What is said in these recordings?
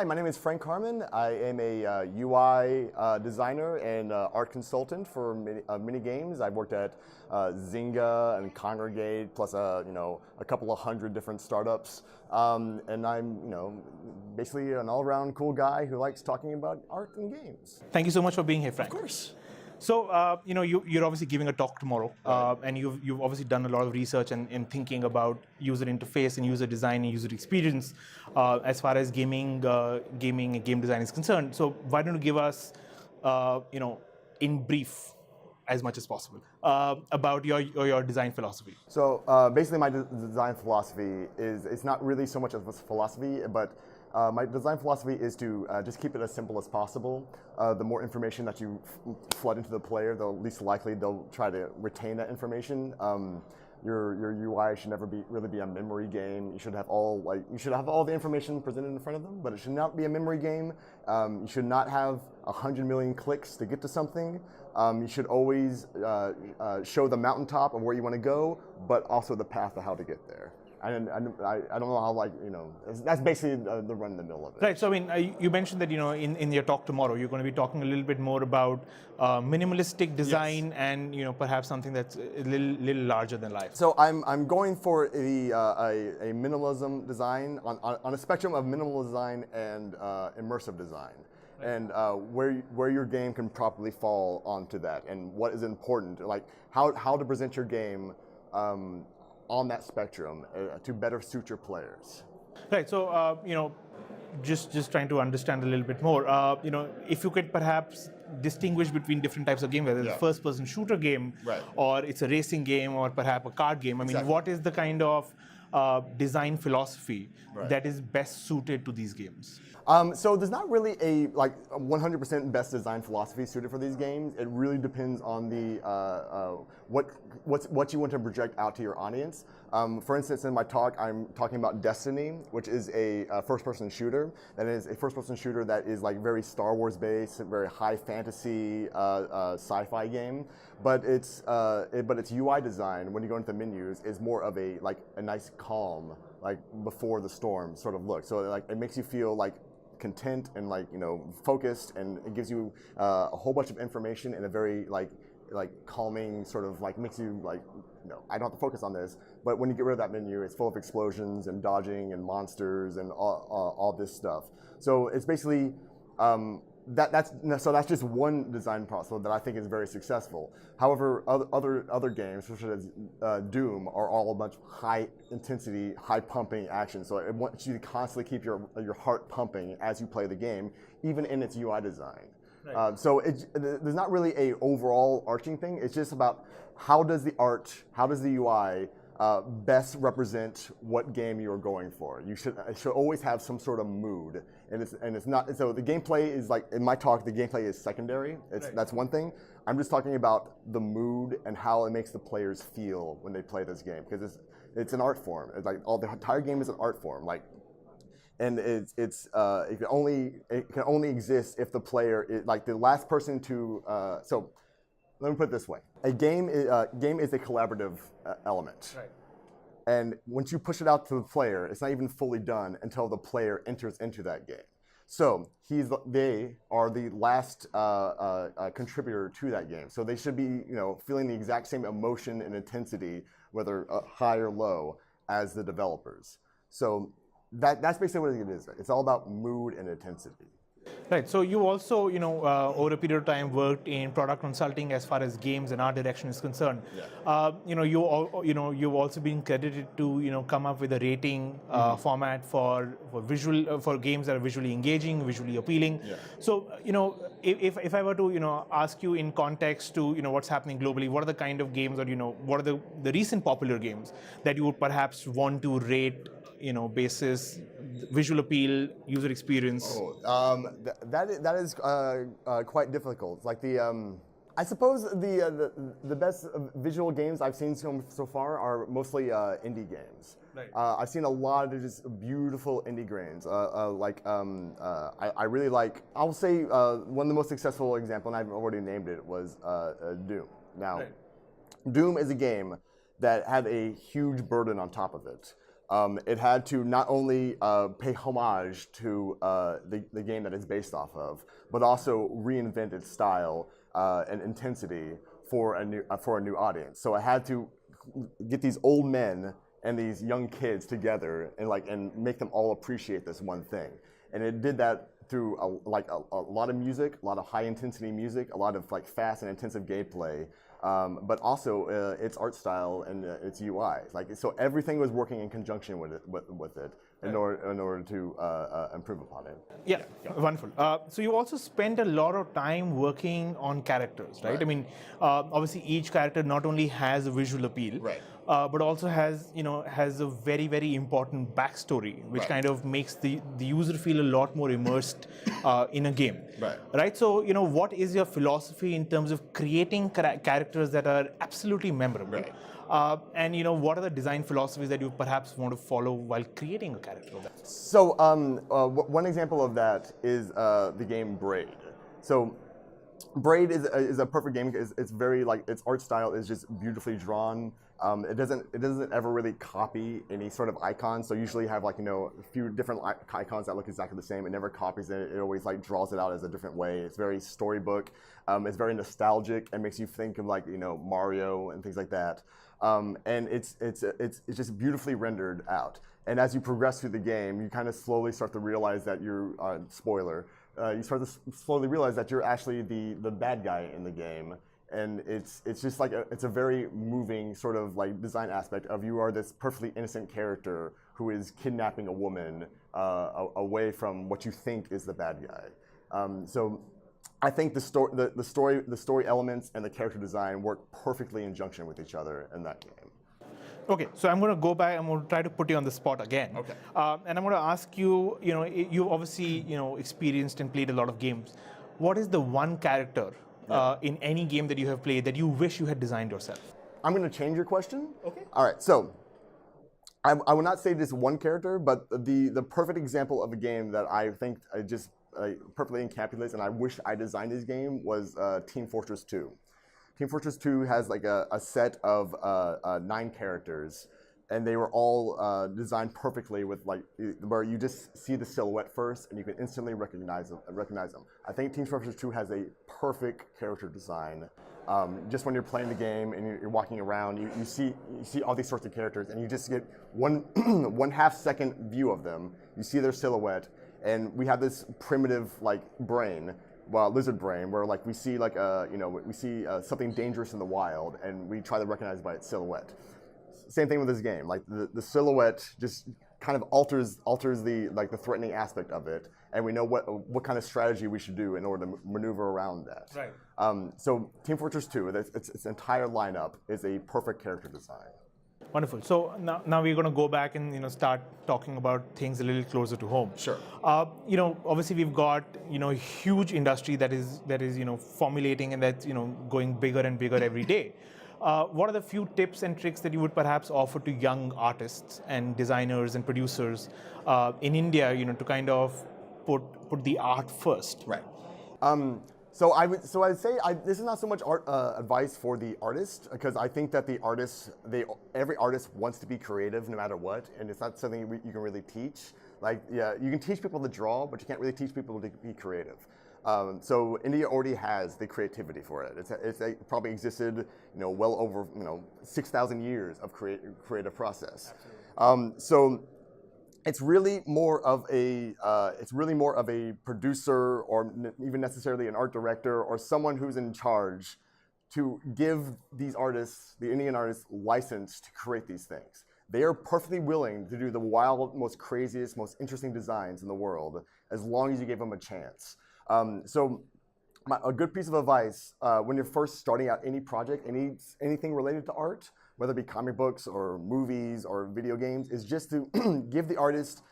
Hi, my name is Frank Harmon. I am a UI designer and art consultant for many games. I've worked at Zynga and Knogregate, plus a couple of hundred different startups. And I'm basically an all-around cool guy who likes talking about art and games. Thank you so much for being here, Frank. Of course. So, you're obviously giving a talk tomorrow, Right. and you've obviously done a lot of research and thinking about user interface and user design and user experience as far as gaming and game design is concerned. So, why don't you give us, in brief, as much as possible, about your design philosophy? So basically my design philosophy is, it's not really so much of a philosophy, but my design philosophy is to just keep it as simple as possible. The more information that you flood into the player, the least likely they'll try to retain that information. Your UI should never really be a memory game. You should have all the information presented in front of them, but it should not be a memory game. You should not have 100 million clicks to get to something. You should always show the mountaintop of where you want to go, but also the path of how to get there. I don't know how, that's basically the run in the middle of it. Right. So, I mean, you mentioned that, in your talk tomorrow, you're going to be talking a little bit more about minimalistic design. Yes. And, perhaps something that's a little larger than life. So I'm going for a minimalism design on a spectrum of minimal design and immersive design. Right. And where your game can properly fall onto that, and what is important, like how to present your game on that spectrum to better suit your players. Right. So, just trying to understand a little bit more. If you could perhaps distinguish between different types of games, whether it's a first-person shooter game, right, or it's a racing game, or perhaps a card game. I mean, what is the kind of design philosophy that is best suited to these games? So there's not really a 100% best design philosophy suited for these games. It really depends on the what you want to project out to your audience. For instance, in my talk, I'm talking about Destiny, which is a first-person shooter. That is a first-person shooter that is very Star Wars based, very high fantasy sci-fi game. But its UI design, when you go into the menus, is more of a nice calm, before the storm sort of look. So it makes you feel content and focused, and it gives you a whole bunch of information in a very calming sort of makes you I don't have to focus on this. But when you get rid of that menu, it's full of explosions and dodging and monsters and all this stuff. So it's basically that's just one design process that I think is very successful. However, other games, such as Doom, are all a bunch of high intensity, high pumping action. So it wants you to constantly keep your heart pumping as you play the game, even in its UI design. Right. So there's not really a overall arching thing. It's just about how does the UI best represent what game you are going for. It should always have some sort of mood, and it's not. So the gameplay is in my talk. The gameplay is secondary. That's one thing. I'm just talking about the mood and how it makes the players feel when they play this game, because it's an art form. It's the entire game is an art form. And it can only exist if the player is the last person to. So let me put it this way: a game is a collaborative element. Right. And once you push it out to the player, it's not even fully done until the player enters into that game. So they are the last contributor to that game. So they should be feeling the exact same emotion and intensity, whether high or low, as the developers. So that's basically what it is. It's all about mood and intensity. Right. So you also, over a period of time, worked in product consulting as far as games and art direction is concerned. Yeah. You've also been credited to, come up with a rating format for games that are visually engaging, visually appealing. Yeah. So, if I were to, ask you in context to, what's happening globally, what are the kind of games, or what are the recent popular games that you would perhaps want to rate, basis visual appeal, user experience? That is quite difficult. I suppose the best visual games I've seen so far are mostly indie games. Right. I've seen a lot of just beautiful indie games. I really like. I'll say one of the most successful example, and I've already named it, was Doom. Now, Doom is a game that had a huge burden on top of it. It had to not only pay homage to the game that it's based off of, but also reinvent its style and intensity for a new audience. So it had to get these old men and these young kids together and make them all appreciate this one thing. And it did that through a lot of music, a lot of high intensity music, a lot of fast and intensive gameplay, but also its art style and its UI. So everything was working in conjunction with it in order to improve upon it. Yeah, wonderful. So you also spend a lot of time working on characters, right? I mean, obviously each character not only has a visual appeal, but also has a very, very important backstory, which kind of makes the user feel a lot more immersed in a game. Right. So what is your philosophy in terms of creating characters that are absolutely memorable? And what are the design philosophies that you perhaps want to follow while creating a character? So one example of that is the game Braid. So Braid is a perfect game because it's very its art style is just beautifully drawn. It doesn't ever really copy any sort of icon. So usually you have a few different icons that look exactly the same. It never copies it. It always draws it out as a different way. It's very storybook. It's very nostalgic and makes you think of Mario and things like that. And it's just beautifully rendered out. And as you progress through the game, you kind of slowly start to realize that you're spoiler. You start to slowly realize that you're actually the bad guy in the game. And it's just it's a very moving sort of design aspect of you are this perfectly innocent character who is kidnapping a woman away from what you think is the bad guy. So I think the story elements and the character design work perfectly in junction with each other in that game. Okay, so I'm going to go back. I'm going to try to put you on the spot again. Okay. And I'm going to ask you. You've obviously experienced and played a lot of games. What is the one character in any game that you have played that you wish you had designed yourself? I'm going to change your question. Okay. All right. So I will not say just one character, but the perfect example of a game that I think just perfectly encapsulates, and I wish I designed this game was Team Fortress 2. Team Fortress 2 has a set of 9 characters, and they were all designed perfectly with where you just see the silhouette first, and you can instantly recognize them. I think Team Fortress 2 has a perfect character design. Just when you're playing the game and you're walking around, you see all these sorts of characters, and you just get one 1/2 second view of them. You see their silhouette, and we have this primitive brain. Well, lizard brain, where we see something dangerous in the wild, and we try to recognize by its silhouette. Same thing with this game. The silhouette just kind of alters the threatening aspect of it, and we know what kind of strategy we should do in order to maneuver around that. Right. So Team Fortress 2, its entire lineup is a perfect character design. Wonderful. So now we're going to go back and start talking about things a little closer to home. Sure. Obviously we've got a huge industry that is formulating and that's going bigger and bigger every day. What are the few tips and tricks that you would perhaps offer to young artists and designers and producers in India, to kind of put the art first? Right. So I'd say this is not so much advice for the artist, because I think that every artist wants to be creative no matter what, and it's not something you can really teach. You can teach people to draw, but you can't really teach people to be creative. So India already has the creativity for it. It probably existed, well over 6,000 years of creative process. So it's really more of a producer, or even necessarily an art director, or someone who's in charge to give these artists, the Indian artists, license to create these things. They are perfectly willing to do the wild, most craziest, most interesting designs in the world, as long as you give them a chance. So a good piece of advice when you're first starting out any project, anything related to art, whether it be comic books or movies or video games, is just to give the artist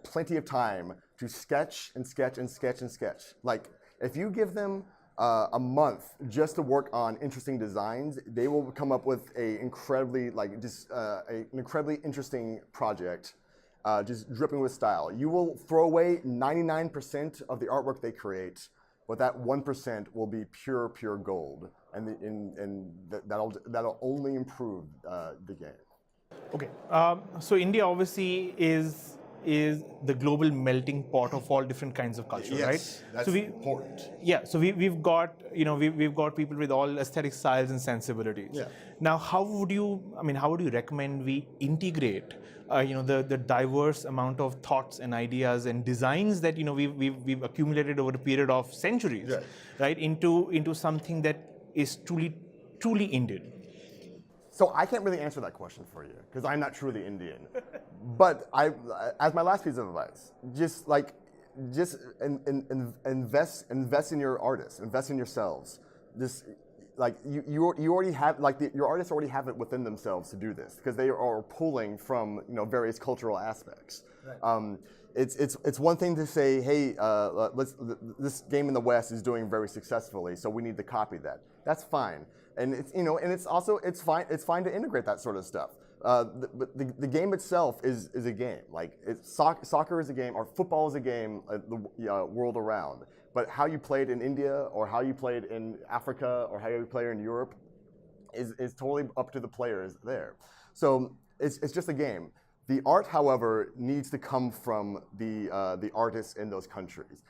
plenty of time to sketch and sketch and sketch and sketch. If you give them a month just to work on interesting designs, they will come up with an incredibly interesting project, just dripping with style. You will throw away 99% of the artwork they create, but that 1% will be pure gold, and that'll only improve the game. Okay, so India obviously is the global melting pot of all different kinds of culture, Yes, right? that's So important. Yeah, so we've got we've got people with all aesthetic styles and sensibilities. Yeah. Now, how would you recommend we integrate the diverse amount of thoughts and ideas and designs that we've accumulated over a period of centuries, Right. right, into something that is truly Indian? So I can't really answer that question for you because I'm not truly Indian. But as my last piece of advice, invest in your artists, invest in yourselves. Just like you already have, your artists already have it within themselves to do this because they are pulling from various cultural aspects. Right. It's one thing to say, hey, this game in the West is doing very successfully, so we need to copy that. That's fine. And it's fine to integrate that sort of stuff. The game itself is a game. Like soccer is a game, or football is a game, the world around. But how you played in India, or how you played in Africa, or how you play in Europe, is totally up to the players there. So it's just a game. The art, however, needs to come from the artists in those countries.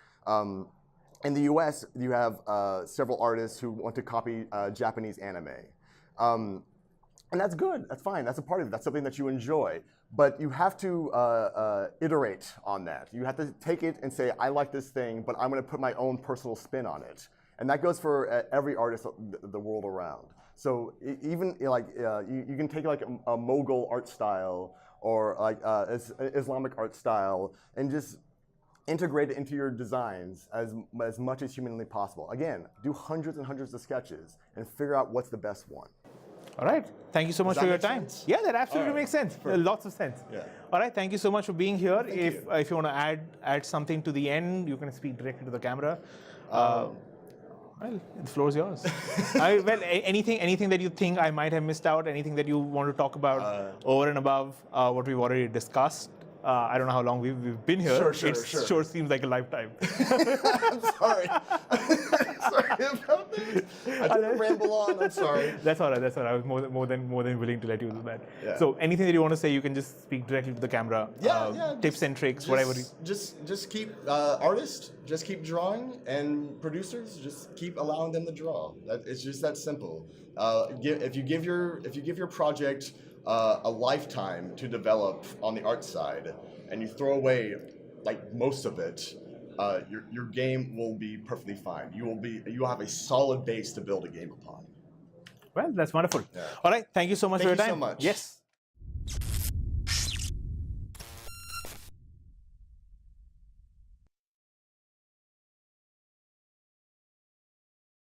In the US, you have several artists who want to copy Japanese anime. And that's good, that's fine, that's a part of it, that's something that you enjoy. But you have to iterate on that. You have to take it and say, I like this thing, but I'm gonna put my own personal spin on it. And that goes for every artist the world around. So even you can take like a Mughal art style or like Islamic art style and just integrate it into your designs as much as humanly possible. Again, do hundreds and hundreds of sketches and figure out what's the best one. All right. Thank you so much for your time. Sense? Yeah, that absolutely makes sense. Lots of sense. Yeah. All right. Thank you so much for being here. Thank If you want to add something to the end, you can speak directly to the camera. Well, the floor is yours. Anything that you think I might have missed out, anything that you want to talk about over and above what we've already discussed. I don't know how long we've been here. Sure. Sure seems like a lifetime. I'm sorry. Sorry about that. I didn't ramble on. I'm sorry. That's all right. I was more than willing to let you do that. Yeah. So anything that you want to say, you can just speak directly to the camera. Yeah. Tips and tricks, whatever. Just keep artists. Just keep drawing, and producers just keep allowing them to draw. It's just that simple. If you give your project a lifetime to develop on the art side, and you throw away like most of it, your game will be perfectly fine. You'll have a solid base to build a game upon. Well, that's wonderful. Yeah. All right, thank you so much for your time. Thank you so much. Yes.